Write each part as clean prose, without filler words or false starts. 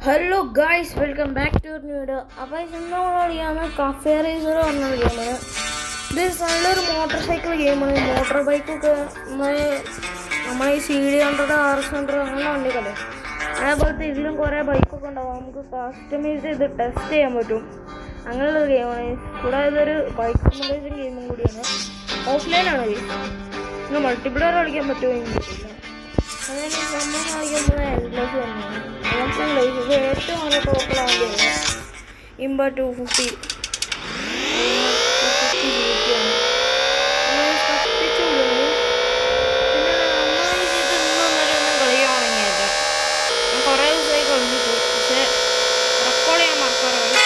Hello guys, welcome back to new video. അപ്പോൾ ഇന്ന് നമ്മൾ കളിയാണ് കഫേ റേസർ പറഞ്ഞൊരു ഗെയിമാണ്. ഇത് നല്ലൊരു മോട്ടോർ സൈക്കിൾ ഗെയിമാണ്. മോട്ടോർ ബൈക്കൊക്കെ നമ്മളെ ഈ CD100, RS100 അങ്ങനെ വണ്ടിയൊക്കെ അതേപോലത്തെ ഇതിലും കുറേ ബൈക്കൊക്കെ ഉണ്ടാവും. നമുക്ക് കസ്റ്റമൈസ് ചെയ്ത് ടെസ്റ്റ് ചെയ്യാൻ പറ്റും. അങ്ങനെയുള്ളൊരു ഗെയിമാണ്. കൂടാതെ ഇതൊരു ബൈക്ക് സിമുലേഷൻ ഗെയിമും കൂടിയാണ്. ഓഫ്ലൈനാണ് ഗെയിം. ഇന്ന് മൾട്ടിപ്ലെയർ കളിക്കാൻ പറ്റുമോ എനിക്കില്ല. അങ്ങനെ നമ്മൾ കളിക്കുന്നത് എൻഡ്ലെസ് തന്നെയാണ്. ഇത് ഏറ്റവും നല്ല ടോപ്പുള്ള വണ്ടിയാണ്. ഇമ്പ 250 ആണ്. കത്തിച്ചുള്ളൂ. പിന്നെ നമ്മൾ ഇത് ഇന്നൊന്നും കളിയാണെങ്കിൽ ഞാൻ കുറേ ദിവസമായി കളിച്ചിട്ട്, പക്ഷെ റെക്കോർഡ് ചെയ്യാൻ മറക്കാറാണ്.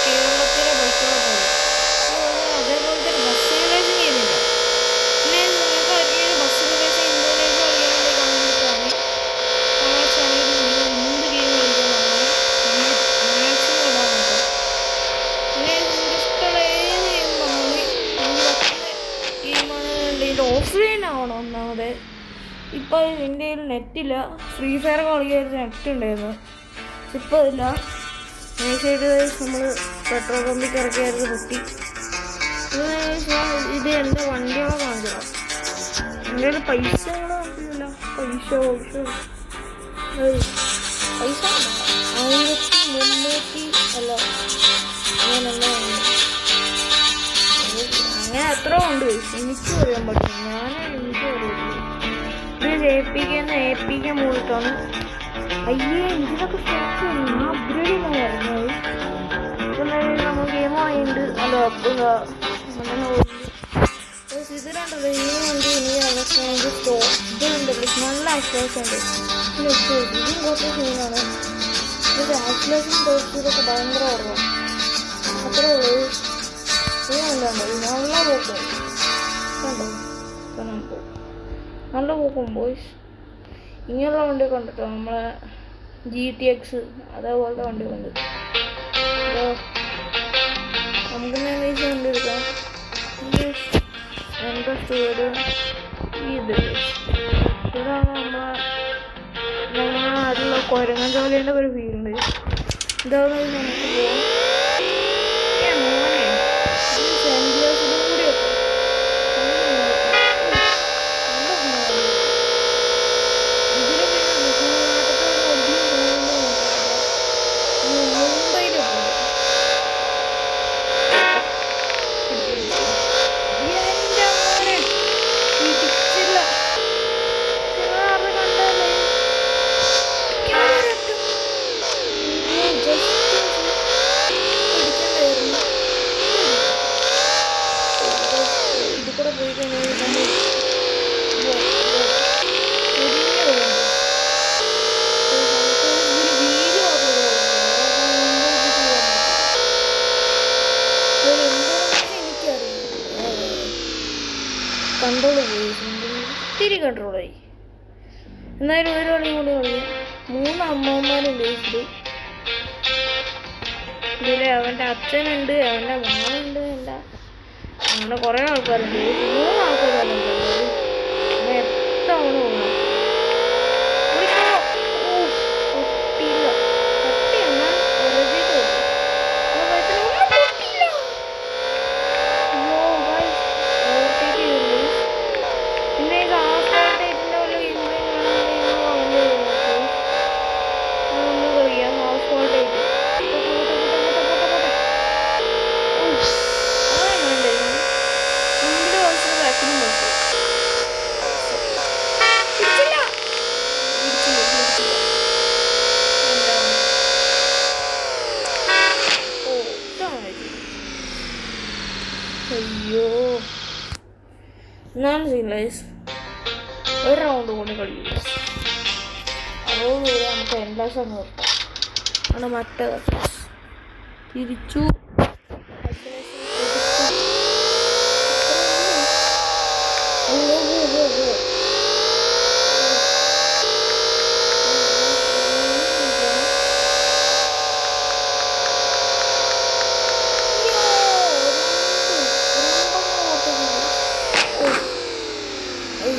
കേരളത്തിലെ ബൈക്കുള്ള പോലെ അതേപോലത്തെ ഒരു ബസ് സിമുലേഷൻ ചെയ്യുന്നില്ല. പിന്നെ നിങ്ങൾക്ക് ആർക്കെങ്കിലും ബസ് സിമുലേഷൻ ഇന്തോനേഷ്യ കളിക്കാനുണ്ടെങ്കിൽ കണ്ടിട്ടാണ് നമ്മളെ ചാനലിൽ എന്ത് ഗെയിം കളിക്കാൻ പറഞ്ഞാൽ മാക്സിമം ഇടാൻ നോക്കാം. പിന്നെ നിങ്ങൾക്ക് ഇഷ്ടമുള്ള ഏത് ഗെയിം പറഞ്ഞാൽ നിങ്ങൾ പറ്റുന്ന ഗെയിമാണ്. ഇതിൻ്റെ ഓഫ്ലൈൻ ആവണം ഒന്നാമത്. ഇപ്പോൾ ഇന്ത്യയിൽ നെറ്റില്ല. ഫ്രീ ഫയർ കളിക്കായിരുന്നു, നെറ്റ് ഉണ്ടായിരുന്നു. ഇപ്പോൾ ഇല്ല. സൈഡ് നമ്മൾ പെട്രോൾ പമ്പിൽ ഇറക്കിയായിരുന്നു കുട്ടി. ഇത് എൻ്റെ വണ്ടികളെ കാണിക്കണം. എൻ്റെ ഒരു പൈസ കാണിക്കില്ല. പൈസ 1300 അല്ല അങ്ങനെയല്ല. അങ്ങനെ എത്ര ഉണ്ട് എനിക്ക് പറയാൻ പറ്റും. എനിക്ക് അറിയില്ല. ഇത് APK മൂളിട്ടാണ്. അയ്യേ, ഇതിനൊക്കെ സ്റ്റോക്ക് അപ്ഗ്രേഡ് ചെയ്യാൻ പറഞ്ഞത്. ഇപ്പം നമ്മൾ ഗെയിം വാങ്ങിയിട്ട് അല്ല അങ്ങനെ ഇതിലുണ്ടല്ലോ ഈ വണ്ടി. ഇനി അവർക്ക് ഇതുണ്ടല്ലോ നല്ല ആക്സിലേഷൻ ഉണ്ട്. ഇതും കുറച്ച് സീനാണ്. ഇത് ആക്സിലേഷൻ ടോപ്പിലൊക്കെ ഭയങ്കര കുറവാണ്. അത്രേ ഉള്ളൂ. ഈ വണ്ടിയുണ്ടോ നല്ല പോക്കും കണ്ടോ. നല്ല പോക്കും ബോയ്സ്. ഇങ്ങനെയുള്ള വണ്ടി കണ്ടിട്ടോ. നമ്മളെ GTX അതേപോലത്തെ വണ്ടി കൊണ്ട് നമുക്ക് നൈസ് വണ്ടി എടുക്കാം. ഇൻട്രസ്റ്റ് ഇതാണ് നമ്മളെ നാട്ടിലുള്ള കുരങ്ങൻ ജോലിൻ്റെ ഒരു ഫീലുണ്ട്. ഇതാണ് നമുക്ക് പോകാം. കൺട്രോൾ പോയി, ഒത്തിരി കൺട്രോളായി. എന്നാലും ഒരു കളിയും കൂടി കളിയാം. 3 അമ്മമാരുണ്ട് ഇതിൽ. അവൻ്റെ അച്ഛനുണ്ട്, അവൻ്റെ മോനുണ്ട്, അങ്ങനെ കുറേ ആൾക്കാരുണ്ട്. 3 ആൾക്കാരുണ്ട്. എത്തവണ പോകണം. അയ്യോ, എന്നാണ് സീൻലൈസ്. ഒരു റൗണ്ട് കൂടി കളിയില്ല. അതോടുകൂടി നമുക്ക് എല്ലാ സമയം നിർത്താം. അവിടെ മറ്റേ തിരിച്ചു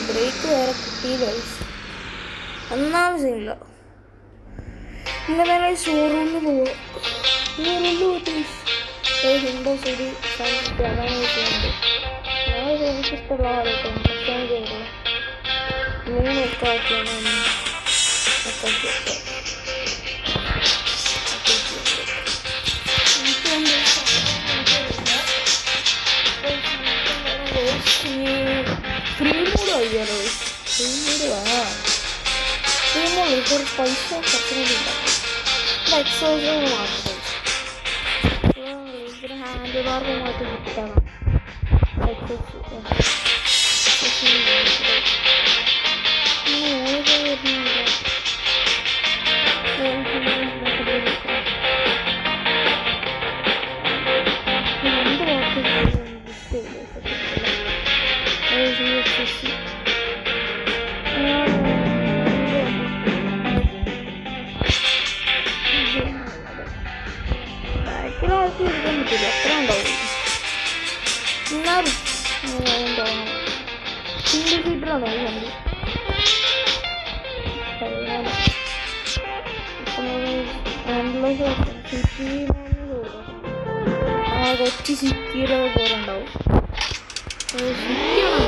ബ്രേക്ക് വേറെ കിട്ടിയില്ല. ഒന്നാമത് സീനില്ല. ഇങ്ങനെ തന്നെ ഷോറൂമിൽ പോവുക. ഷോറൂമിൽ പോയിട്ട് വിൻഡോ സൈഡ് അതാണ് ചെയ്യുന്നത്. എനിക്കിഷ്ടമുള്ള ആളായിട്ട് പ്രശ്നം ചെയ്തില്ല. 3 ഒക്കെ ആക്കിയാണ് ഫ്രീ മോഡ് ആയില്ലോ. ഫ്രീ മോഡ് വേണം. ഫ്രീ മോഡ് കുറച്ച് പൈസ കുറച്ചുകൂടി എക്സോസിന് മാത്രം ഇതിന് ഹാൻഡിൽ ബാർക്ക് മാറ്റി കിട്ടണം. എത്ര ഉണ്ടാവും എന്നാലും സിംഗിൾ സീറ്ററാണോ ഈ വണ്ടി? കൊച്ചി സിറ്റിയിലെ പോലെ ഉണ്ടാവും. സിറ്റിയാണോ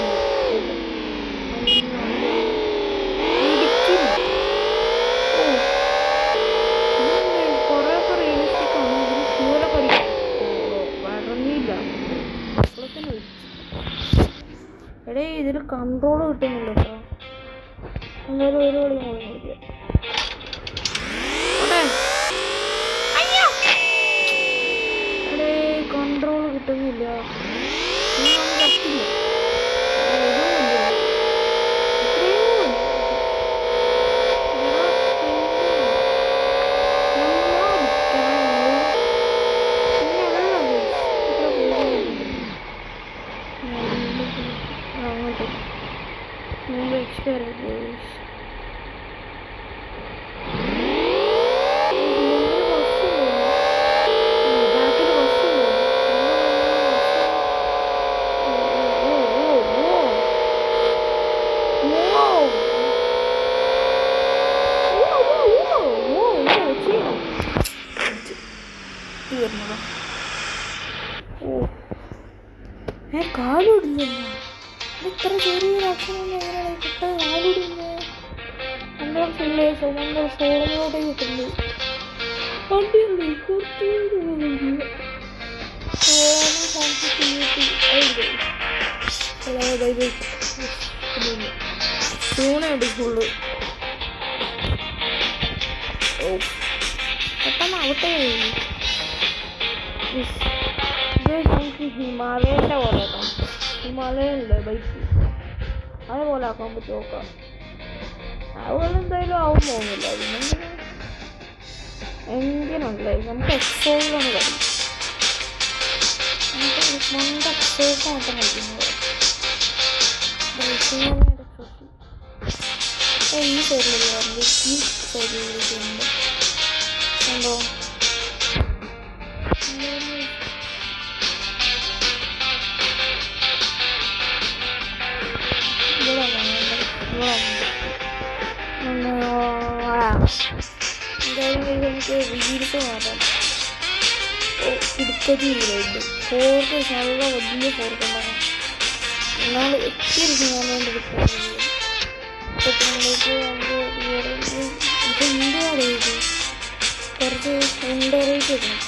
കുറേയൊക്കെ റിയലിസ്റ്റിക് ആണ്. ഇതിന് ഫ്യൂലൊക്കെ അടിക്കും. പറഞ്ഞില്ല അപ്പോഴത്തേനും എടേ ഇതിൽ കൺട്രോൾ കിട്ടുന്നില്ല കേട്ടോ. എന്തായാലും ഒരു കളി കൂടി കളിക്കാം. എടേ കൺട്രോൾ കിട്ടുന്നില്ല. കത്തില്ല. കാലൊടിഞ്ഞില്ല. ഇത്ര ചെറിയൊരു അക്ഷരം എങ്ങനെയാണ് പെട്ടെന്ന് കാലൊടിഞ്ഞത്? എൻ്റെ സോളോടെ കിട്ടുന്നത് വണ്ടിയുണ്ട്. തൂണയുണ്ട് ഫുള്ള്. പെട്ടെന്ന് ആവട്ടെ. നമുക്ക് ഹിമാലയൻ്റെ പോലെ ആക്കാം. ഹിമാലയല്ലേ ബൈക്ക്, അതേപോലെ ആക്കാൻ പറ്റും. നോക്കാം. അതുപോലെ എന്തായാലും ആവും പോകുന്നില്ല. അതിനെങ്കിലും എഞ്ചിനുണ്ടല്ലേ. നമുക്ക് എക്സോസിലാണ് കളി. നമുക്ക് എക്സോസ് മാത്രം കളിക്കുന്നത്. ഈ സൈഡിൽ ഈ സൈഡിൽ കളിക്കുന്നുണ്ട്. ഉണ്ടോ? എന്തായാലും എനിക്ക് വീഡിയോസ് മാറ്റാം. ഇടുക്കത്തിയിലുണ്ട്. ഫോർക്ക് നല്ല വലിയ ഫോർക്ക് ഉണ്ടാകും. എന്നാൽ ഒത്തിരി സിനിമകളുണ്ട് എടുക്കുന്നത്. നിങ്ങൾക്ക് ഇത് ഇന്ത്യയാണ്. ഇത് കുറച്ച് ഉണ്ടറേറ്റ് കിട്ടണം.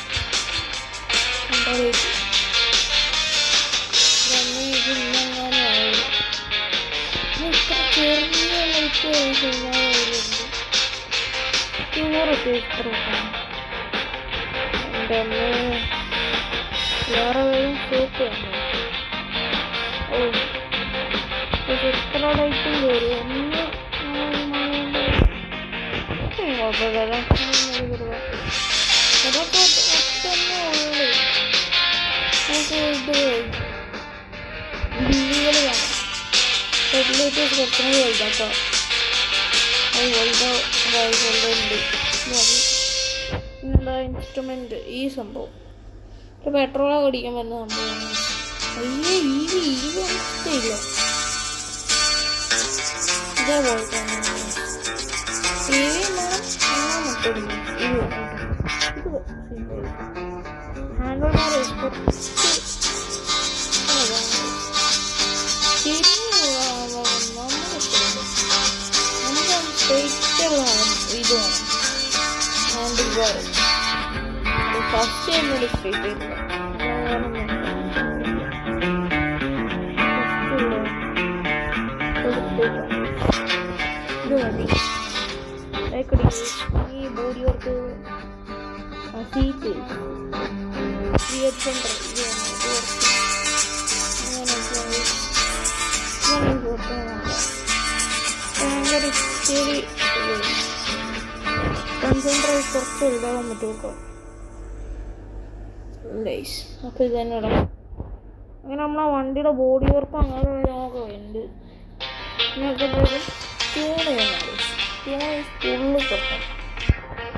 ഉണ്ടറേറ്റ് ഇത് ഇന്നെങ്ങാനും ആവുള്ളൂ. ഇത്ര ചെറിയ ലൈറ്റ് സിനിമകളുണ്ട്. 200 റുപ്യ ഇത്ര കിട്ടണം. എൻ്റെ അമ്മ വേറെ വേറെ ഷോപ്പ് തന്നെ. എത്ര ലൈറ്റും കയറി. ഒന്ന് കുഴപ്പമില്ല. അതൊക്കെ ഒറ്റന്നെ ഉള്ളു. നമുക്ക് ഇത് ബില്ലുകൾ വേണം. റെഗുലേറ്റേഴ്സ് കുറച്ചുകൂടി വലുതാക്കാം. അത് വലുതുണ്ട്. പിന്നെന്താ ഇൻസ്ട്രുമെൻ്റ് ഈ സംഭവം. ഒരു പെട്രോളൊക്കെ അടിക്കാൻ പറ്റുന്ന സംഭവമാണ്. അയ്യേ ഈ ഇഷ്ടമില്ല. ഇതേപോലെ തന്നെ ടി വി വേണം. ഇത് ഹാൻഡ് കുറച്ച് ഇത് വേണം. ഹാൻഡിൽ ബാർ ഫസ്റ്റ് എന്നൊരു സ്ട്രീറ്റ് ഇത് മതി. ഈ body work seat create centre ഇത് ഭയങ്കര ഇത്തിരി കൺസെൻട്രേറ്റ് കുറച്ച് എഴുതാൻ പറ്റുമോ ഗൈസ്. അപ്പോൾ ഇത് തന്നെ ഇടാം. അങ്ങനെ നമ്മളെ വണ്ടിയുടെ ബോഡി വർക്ക് അങ്ങനെ നോക്കാം ഉണ്ട്. ഇങ്ങനത്തെ ട്യൂൺ ചെയ്യുന്നത് ട്യൂൺ ഫുള്ള് കിട്ടും.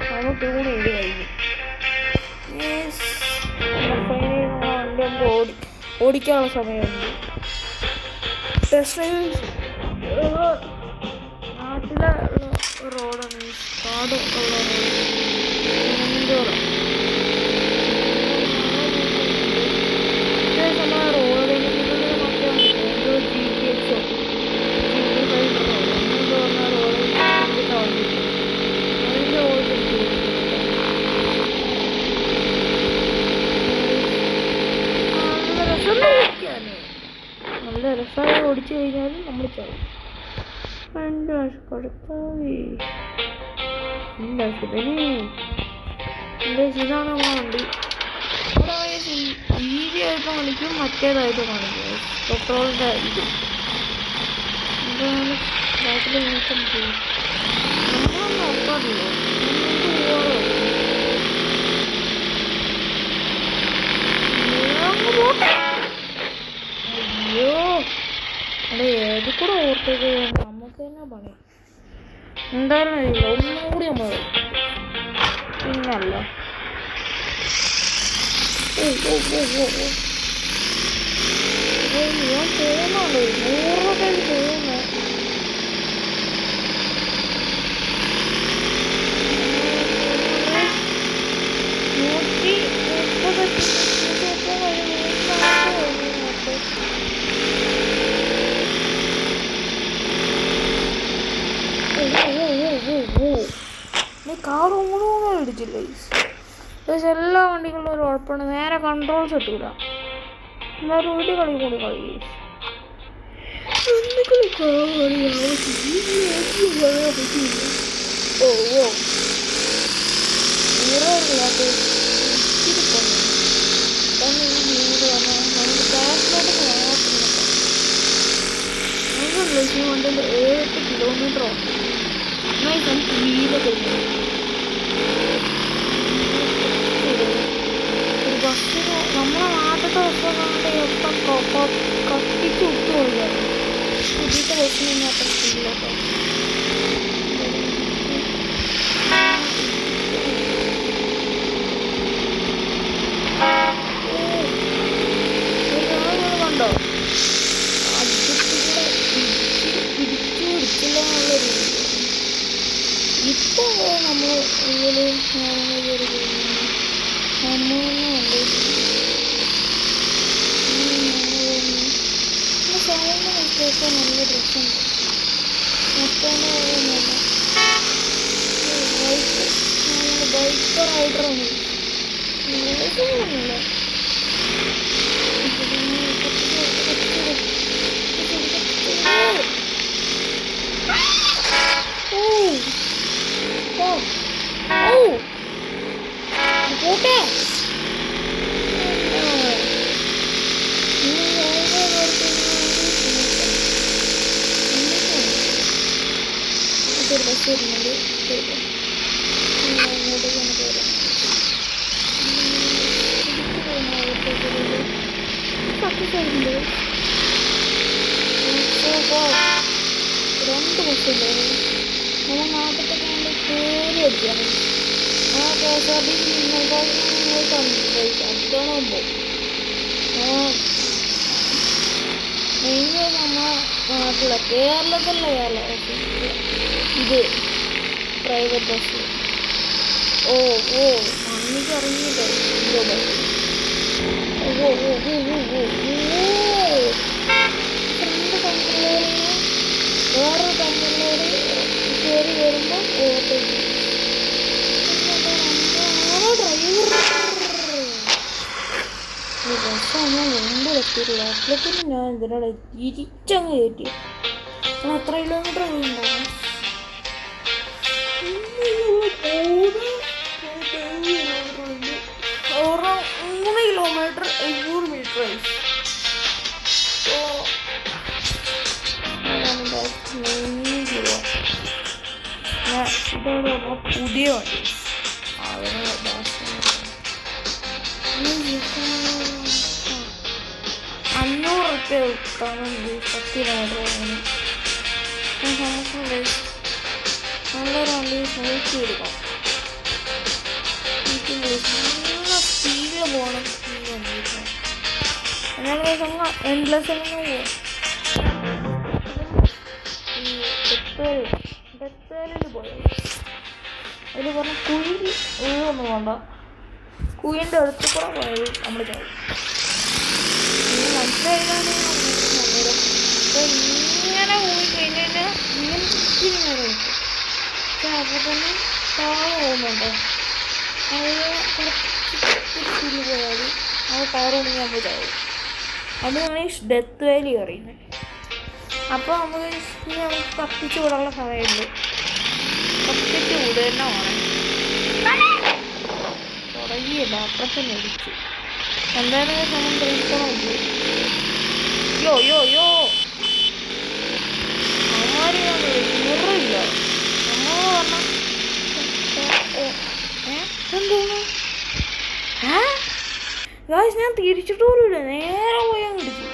നമ്മൾ ട്യൂൺ ചെയ്ത് കഴിഞ്ഞു. ഫൈനലി വണ്ടി നമുക്ക് ഓടിക്കാനുള്ള സമയമുണ്ട്. ടെസ്റ്റ് ഡ്രൈവ് നാട്ടിലെ റോഡാണ്, കാടും ഉള്ള റോഡ്. നല്ല രസമായി ഓടിച്ചു കഴിഞ്ഞാൽ നമ്മൾ ചാവും. എൻ്റെ കൊടുത്താവി എൻ്റെ ഇതാണ് നമ്മളെ വണ്ടി. ഇവിടെ ഈസി ആയിട്ട് കാണിക്കും, മറ്റേതായിട്ട് കാണിക്കും. പെട്രോളിൻ്റെ ഇത് എന്താണ് ബാക്കിൽ നീക്കം ചെയ്യും. നമ്മളൊന്നും നോക്കാറില്ല. അയ്യോ അതെ, ഏത് കൂടെ ഓർത്തേക്ക് നമുക്ക് തന്നെ പണി. എന്തായാലും അറിയില്ല, ഒന്നും കൂടി നമ്മൾ പിന്നല്ല. ഞാൻ പോകുന്നുണ്ട് 100 രൂപയ്ക്ക് പോകുന്നു. കാർ ഒന്നും അടിച്ചില്ല. പക്ഷെ എല്ലാ വണ്ടികളിലും ഒരു കുഴപ്പമാണ്, നേരെ കൺട്രോൾസ് കിട്ടൂല. എല്ലാവരും ഒരു കളി കൂടി കളി വണ്ടിൻ്റെ 7-8 കിലോമീറ്റർ ഉണ്ട്. വീടൊക്കെ ഒരു ബസ്സിന് നമ്മളെ നാട്ടിലത്തെ ബസ്സൊക്കെ എപ്പം കത്തിച്ച് വിട്ടു പോയില്ല. പുതിയത്തെ ബസ്സിനൊന്നും അത്ര സ്പീഡിലൊക്കെ കണ്ടോ. അഡ്ജസ്റ്റ് പിടിച്ചു പിടിച്ചില്ല എന്നുള്ള രീതി. ഇപ്പോൾ നമ്മൾ ഇതിൽ സൗണ്ട് നോക്കിയപ്പോൾ നല്ല രസമുണ്ട്. മറ്റൊന്നും ബൈക്ക് റൈഡറാണ്. ഒന്നുമില്ല. പോട്ടെ ബസ് വരുന്നുണ്ട്. ഇങ്ങോട്ടേക്കാണ് കയറുന്നത്. സത്യമായിട്ടുണ്ട്. 2 ബസ്സുണ്ട്. നമ്മൾ നാട്ടിലൊക്കെ കയറി അടിക്കാണ്. ആ KSRTC കണ്ടിട്ടുണ്ട്. അടിക്കാണോ മെയിൻ നമ്മളെ നാട്ടിലെ കേരളത്തിലുള്ള ഇത് പ്രൈവറ്റ് ബസ്. ഓ ഓ അന്നിക്ക് ഇറങ്ങിയില്ലേ ഫ്രണ്ട് കമ്പനിയിൽ വേറൊരു കമ്പനിയിൽ കയറി വരുമ്പോൾ ഡ്രൈവർ ബസ്സൊന്നും മുമ്പ് എത്തിയിട്ടില്ല. അപ്പോഴത്തേക്കും ഞാൻ ഇതിനോട് തിരിച്ചങ്ങ് കയറ്റി. ഞാൻ എത്ര കിലോമീറ്റർ പോയിട്ടുണ്ടാവും? 3 കിലോമീറ്റർ 700 മീറ്റർ ആയി. ഇതാണ് പുതിയ വണ്ടി. അതിന് 500 റുപ്യ കിട്ടാനുണ്ട് 10 കിലോമീറ്റർ പോകുന്നു. നമുക്ക് നല്ലൊരു വണ്ടി നോക്കി എടുക്കാം. നല്ല സ്പീഡിൽ പോകണം. എന്നാലും എൻഡ്ലെസ് പോവാം. ഈ ഡെത്തേലിൽ പോയത് അതിൽ പറഞ്ഞ കുഴി ഒന്നും വേണ്ട. കുഴിൻ്റെ അടുത്ത് കൂടെ പോയത് നമ്മൾ ചാവും. മനസ്സിലായതാണ് ഇങ്ങനെ പോയി കഴിഞ്ഞാൽ ഇങ്ങനെ നേരെ കിട്ടും. പക്ഷെ അപ്പോൾ തന്നെ താഴെ പോകുന്നുണ്ടോ അത് കുറച്ച് പോയാൽ അത് ടയർ ഉണ്ടെങ്കിൽ നമ്മൾ ചാവും. അതാണ് ഈ ഡെത്ത് വാലി പറയുന്നത്. അപ്പോൾ നമുക്ക് കത്തിച്ച് വിടാനുള്ള സമയമുണ്ട്. കത്തിച്ച് വിടുക തന്നെ വേണം. തുടങ്ങിയില്ല അപ്പുറത്ത് മേടിച്ചു. എന്തായാലും സമയം തെളിയിക്കണമല്ലോ. യോ യോ യോ അമ്മാരിയാണ് മുറില്ല. നമ്മൾ പറഞ്ഞ എന്തോന്നു ഞാൻ തിരിച്ചിട്ട് പോലുമില്ല. നേരെ പോയി അങ്ങ് ഇടിച്ചു.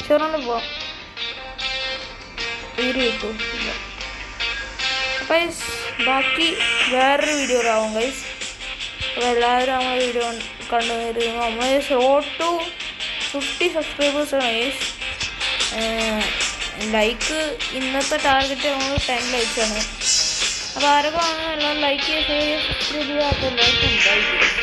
ചോറന്ന് പോവാം. വീഡിയോ കിട്ടും. അപ്പം ബാക്കി വേറൊരു വീഡിയോയിലാവും ഗൈസ്. അപ്പോൾ എല്ലാവരും നമ്മളെ വീഡിയോ കണ്ടു വരുന്നു. നമ്മൾ ഷോർട്ട് ടു 50 സബ്സ്ക്രൈബേഴ്സാണ് ഗൈസ്. ലൈക്ക് ഇന്നത്തെ ടാർഗറ്റ് നമ്മൾ 10 ലൈക്സാണ്. അപ്പോൾ ആരൊക്കെ കാണുന്നത് എല്ലാവരും ലൈക്ക് ചെയ്യുക, ഷെയർ ചെയ്യുക, സബ്സ്ക്രൈബ് ചെയ്യുക. അപ്പോൾ എല്ലാവർക്കും ഉണ്ടായിരിക്കും.